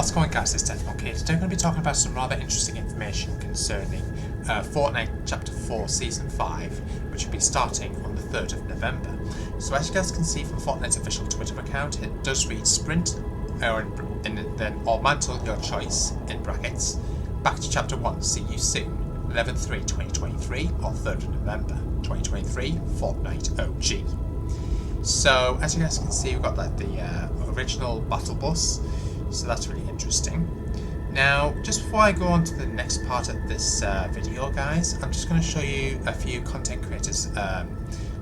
What's going on, guys? It's Death Monkey. Today we're going to be talking about some rather interesting information concerning Fortnite Chapter 4 Season 5, which will be starting on the 3rd of November. So as you guys can see from Fortnite's official Twitter account, it does read sprint, and then or mantle your choice, in brackets, back to Chapter 1, see you soon, 11/3/2023 or 3rd of November 2023, Fortnite OG. So as you guys can see, we've got like the original battle bus, so that's really interesting. Now, just before I go on to the next part of this video, guys, I'm just going to show you a few content creators'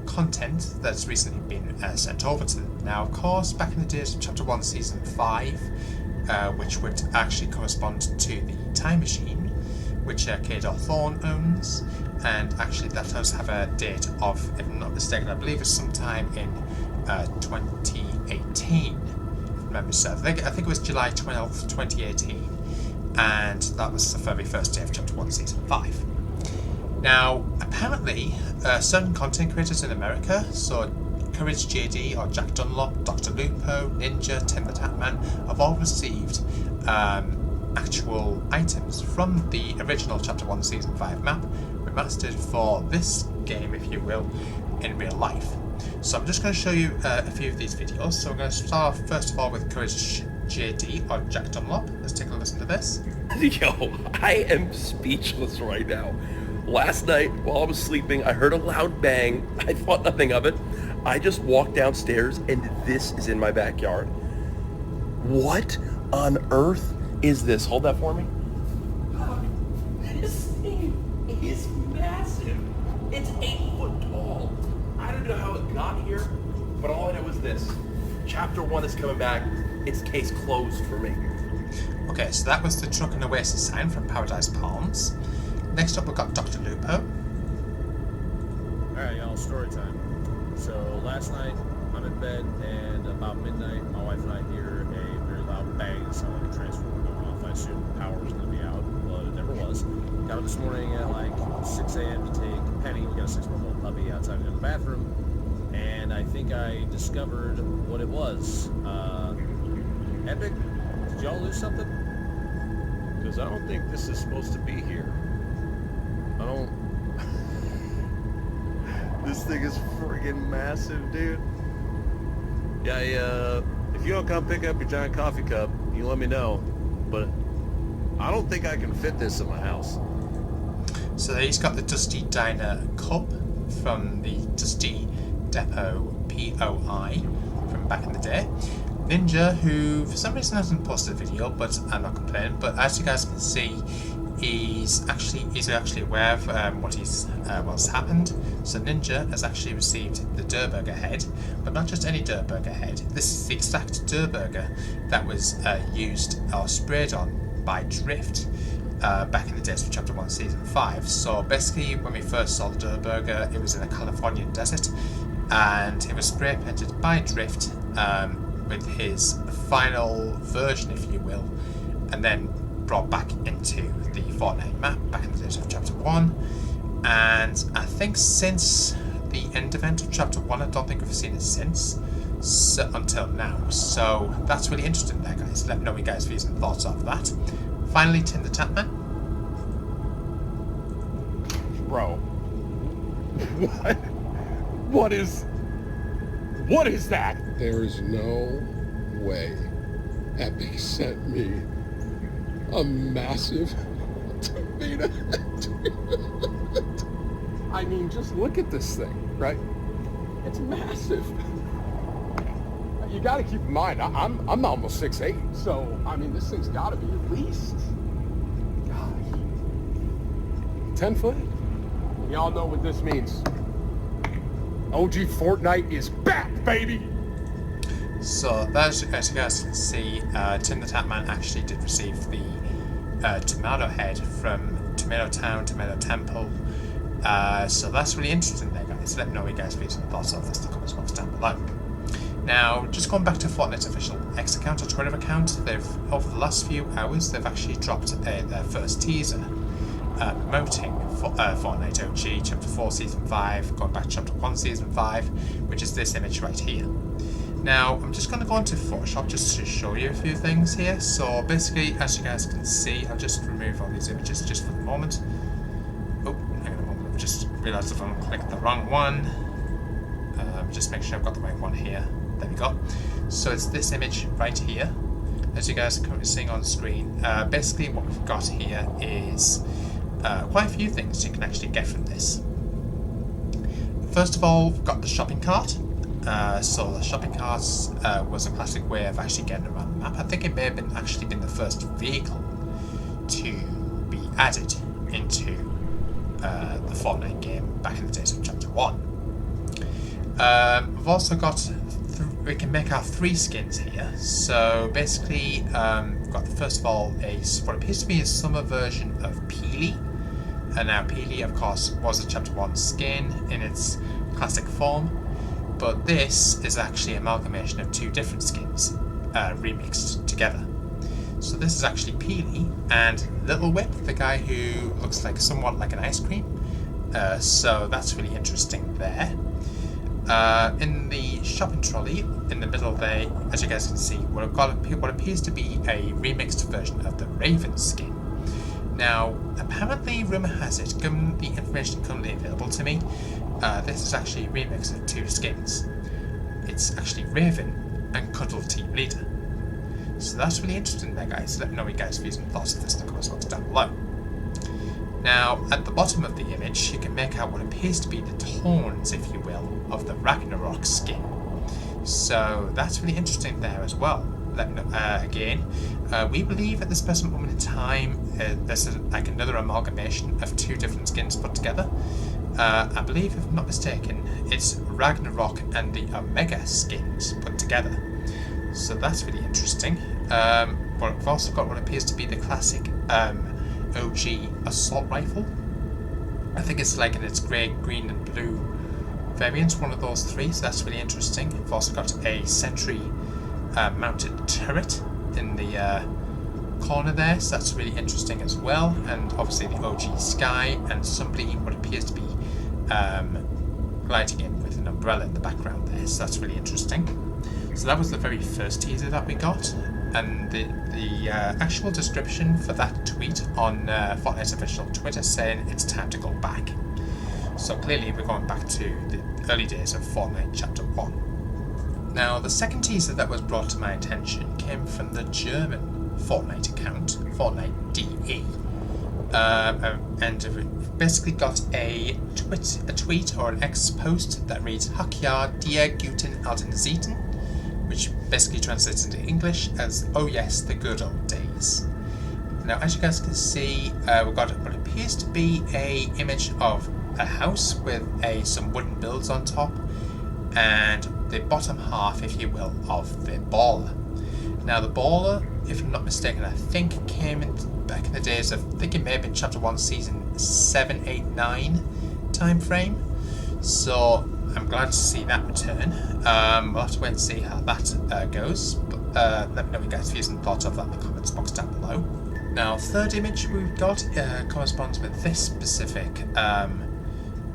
content that's recently been sent over to them. Now, of course, back in the days of Chapter 1 Season 5, which would actually correspond to the Time Machine, which Kador Thorn owns, and actually that does have a date of, if I'm not mistaken, I believe it's sometime in 2018. Remember, so I think it was July 12th, 2018, and that was the very first day of Chapter 1 Season 5. Now, apparently, certain content creators in America, so Courage JD or Jack Dunlop, Dr. Lupo, Ninja, Tim the Tatman, have all received actual items from the original Chapter 1 Season 5 map, remastered for this game, if you will, in real life. So I'm just going to show you a few of these videos. So we're going to start off first of all with Courage JD or Jack Dunlop. Let's take a listen to this. Yo, I am speechless right now. Last night, while I was sleeping, I heard a loud bang. I thought nothing of it. I just walked downstairs, and this is in my backyard. What on earth is this? Hold that for me. This thing is massive. It's 8 foot tall. I don't know how it got here, but all I know is this. Chapter 1 is coming back. It's case closed for me. Okay, so that was the Truck and Oasis sign from Paradise Palms. Next up, we've got Dr. Lupo. Alright, y'all, story time. So last night, I'm in bed, and about midnight, my wife and I hear a very loud bang. It sounded like a transformer going off. I assumed power was going to be out, but it never was. Got up this morning at like 6 a.m. to take Penny. We got a 6-month-old puppy outside in the bathroom, and I think I discovered what it was. Epic, did y'all lose something? Because I don't think this is supposed to be here. I don't... This thing is friggin' massive, dude. Yeah, if you don't come pick up your giant coffee cup, you let me know. But I don't think I can fit this in my house. So he's got the Dusty Diner Cup from the Dusty Depot POI from back in the day. Ninja, who for some reason hasn't posted a video, but I'm not complaining. But as you guys can see, he's actually aware of what's happened. So Ninja has actually received the Durburger head, but not just any Durburger head. This is the exact Durburger that was used or sprayed on by Drift back in the days of Chapter 1 Season 5. So basically, when we first saw the Durburger, it was in a Californian desert, and it was spray painted by Drift with his final version, if you will, and then brought back into the Fortnite map back in the days of Chapter 1. And I think since the end event of Chapter 1, I don't think we've seen it since, until now. So that's really interesting there, guys. Let me know what you guys' views and thoughts of that. Finally, Tim the Tatman. Bro, what is that? There is no way Epic sent me a massive tomato. I mean, just look at this thing, right? It's massive. You got to keep in mind, I'm almost 6'8", so I mean, this thing's got to be at least, gosh, 10 foot. Y'all know what this means. OG Fortnite is back, baby. So as you guys can see, Tim the Tatman actually did receive the tomato head from Tomato Town, Tomato Temple. So that's really interesting there, guys. Let me know what you guys' views and thoughts of this in the comments box down below. Now, just going back to Fortnite's official X account or Twitter account, they've, over the last few hours, they've actually dropped their first teaser promoting Fortnite OG Chapter 4 Season 5, going back to Chapter 1 Season 5, which is this image right here. Now, I'm just going to go into Photoshop just to show you a few things here. So basically, as you guys can see, I'll just remove all these images just for the moment. Oh, hang on a moment, I've just realised if I'm clicking the wrong one. Just make sure I've got the right one here. There we go. So it's this image right here, as you guys are currently seeing on screen. Basically what we've got here is quite a few things you can actually get from this. First of all, we've got the shopping cart. So the shopping cart was a classic way of actually getting around the map. I think it may have actually been the first vehicle to be added into the Fortnite game back in the days of Chapter 1. We've also got, we can make our 3 skins here. So basically, we've got first of all what appears to be a summer version of Peely. And now Peely, of course, was a Chapter 1 skin in its classic form. But this is actually an amalgamation of 2 different skins remixed together. So this is actually Peely and Little Whip, the guy who looks like somewhat like an ice cream. So that's really interesting there. In the shopping trolley, in the middle there, as you guys can see, we've got what appears to be a remixed version of the Raven skin. Now, apparently, rumour has it, given the information currently available to me, this is actually a remix of 2 skins. It's actually Raven and Cuddle Team Leader. So that's really interesting there, guys. Let me know what you guys' views and thoughts of this in the comments box down below. Now, at the bottom of the image, you can make out what appears to be the tones, if you will, of the Ragnarok skin. So that's really interesting there as well. Let me know, again, we believe at this present moment in time, this is like another amalgamation of 2 different skins put together. I believe, if I'm not mistaken, it's Ragnarok and the Omega skins put together. So that's really interesting. But we've also got what appears to be the classic OG assault rifle. I think it's like in its grey, green and blue variant, one of those 3, so that's really interesting. We've also got a sentry mounted turret in the corner there, so that's really interesting as well. And obviously the OG sky and somebody what appears to be gliding in with an umbrella in the background there, so that's really interesting. So that was the very first teaser that we got, and the actual description for that tweet on Fortnite's official Twitter saying it's time to go back. So clearly we're going back to the early days of Fortnite Chapter 1. Now, the second teaser that was brought to my attention came from the German Fortnite account, Fortnite DE. And we've basically got a tweet or an X post that reads Ach ja, die guten alten Zeiten, which basically translates into English as "Oh yes, the good old days." Now, as you guys can see, we've got what appears to be a image of a house with some wooden builds on top, and the bottom half, if you will, of the baller. Now, the baller, if I'm not mistaken, I think came in back in the days of, I think it may have been Chapter 1, Season 7, 8, 9 time frame. So I'm glad to see that return. We'll have to wait and see how that goes. But let me know what you guys' views and thoughts of that in the comments box down below. Now, third image we've got corresponds with this specific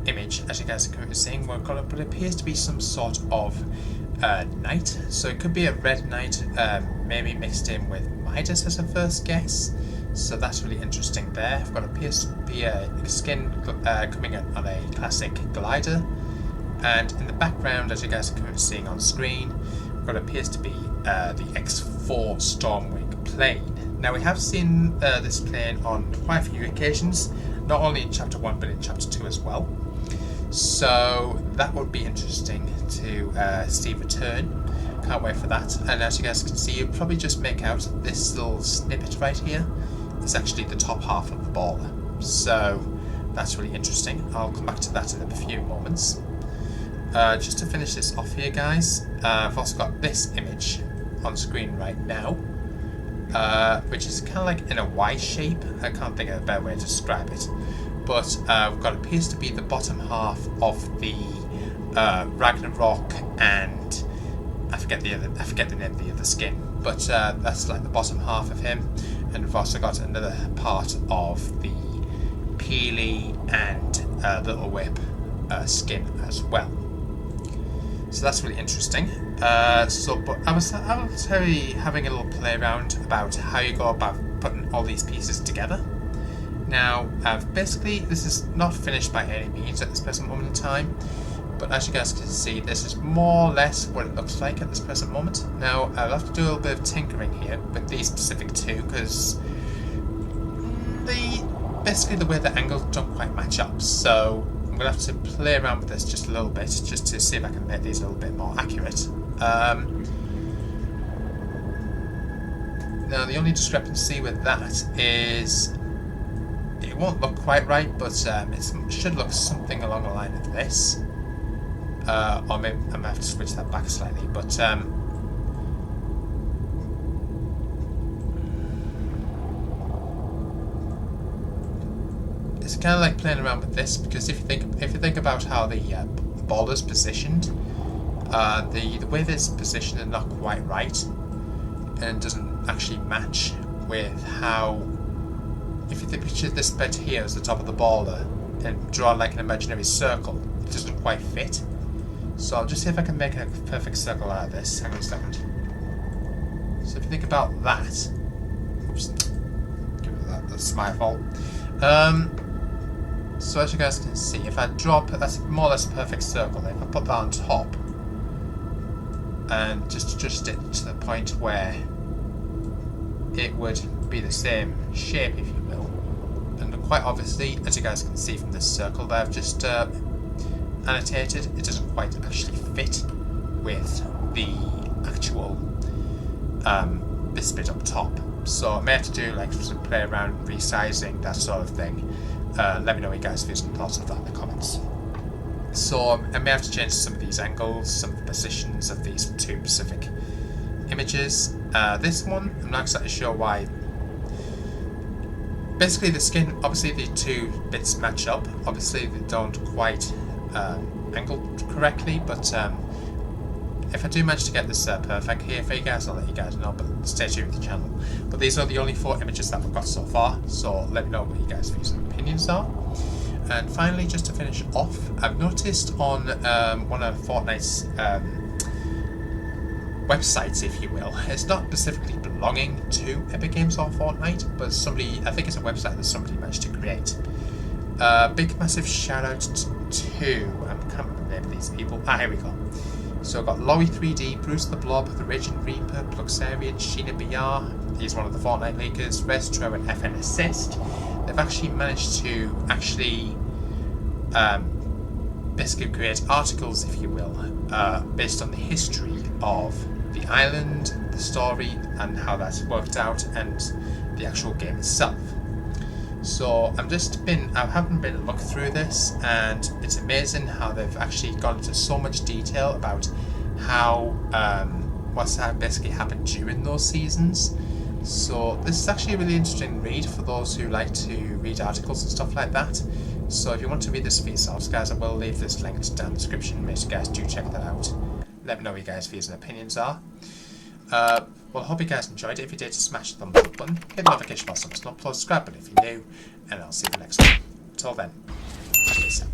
image, as you guys are currently seeing. We've got but it appears to be some sort of knight. So it could be a red knight, maybe mixed in with Midas as a first guess. So that's really interesting there. We've got appears to be a skin coming in on a classic glider. And in the background, as you guys are currently seeing on screen, what appears to be the X4 Stormwing plane. Now, we have seen this plane on quite a few occasions, not only in Chapter 1 but in Chapter 2 as well. So that would be interesting to see return. Can't wait for that. And as you guys can see, you probably just make out this little snippet right here is actually the top half of the baller. So that's really interesting. I'll come back to that in a few moments. Just to finish this off here, guys, I've also got this image on screen right now, which is kind of like in a Y shape. I can't think of a better way to describe it, but we've got appears to be the bottom half of the Ragnarok, and I forget the name of the other skin, but that's like the bottom half of him. And we've also got another part of the Peely and Little Whip skin as well. So that's really interesting. But I was having a little play around about how you go about putting all these pieces together. Now, basically, this is not finished by any means at this present moment in time, but as you guys can see, this is more or less what it looks like at this present moment. Now, I'll have to do a little bit of tinkering here with these specific two, because basically the way the angles don't quite match up, so I'm going to have to play around with this just a little bit, just to see if I can make these a little bit more accurate. Now, the only discrepancy with that is it won't look quite right, but it should look something along the line of this. Or maybe I might have to switch that back slightly, but it's kind of like playing around with this, because if you think about how the ball is positioned, the way this is positioned is not quite right, and doesn't actually match with how. If you picture this bit here as the top of the baller and draw like an imaginary circle, it doesn't quite fit. So I'll just see if I can make a perfect circle out of this. Hang on a second. So if you think about that, oops, give it that. That's my fault. So as you guys can see, if I drop, that's more or less a perfect circle. If I put that on top and just adjust it to the point where it would be the same shape, if you will. And quite obviously, as you guys can see from this circle that I've just annotated, it doesn't quite actually fit with the actual this bit up top. So I may have to do like some play around resizing, that sort of thing. Let me know what you guys feel and thoughts of that in the comments. So I may have to change some of these angles, some of the positions of these two specific images. This one, I'm not exactly sure why. Basically the skin, obviously the two bits match up. Obviously they don't quite angled correctly, but if I do manage to get this perfect here for you guys, I'll let you guys know, but stay tuned with the channel. But these are the only 4 images that we've got so far, so let me know what you guys' views and opinions are. And finally, just to finish off, I've noticed on one of Fortnite's websites, if you will, it's not specifically belonging to Epic Games or Fortnite, but somebody, I think it's a website that somebody managed to create. Big massive shout out to, I can't remember the name of these people. Here we go. So I've got Laurie3D, Bruce the Blob, The Raging Reaper, Pluxarian, Sheena BR, he's one of the Fortnite leakers, Restro and FN Assist. They've actually managed to basically create articles, if you will, based on the history of the island, the story, and how that's worked out, and the actual game itself. So I haven't been to look through this, and it's amazing how they've actually gone into so much detail about how what's basically happened during those seasons. So this is actually a really interesting read for those who like to read articles and stuff like that. So if you want to read this for yourselves, guys, I will leave this linked down in the description. Make sure you guys do check that out. Let me know what your guys' views and opinions are. Well, I hope you guys enjoyed it. If you did, smash the thumbs up button, hit the notification bell so it's not, subscribe button if you're new, and I'll see you in the next one. Until then, peace out.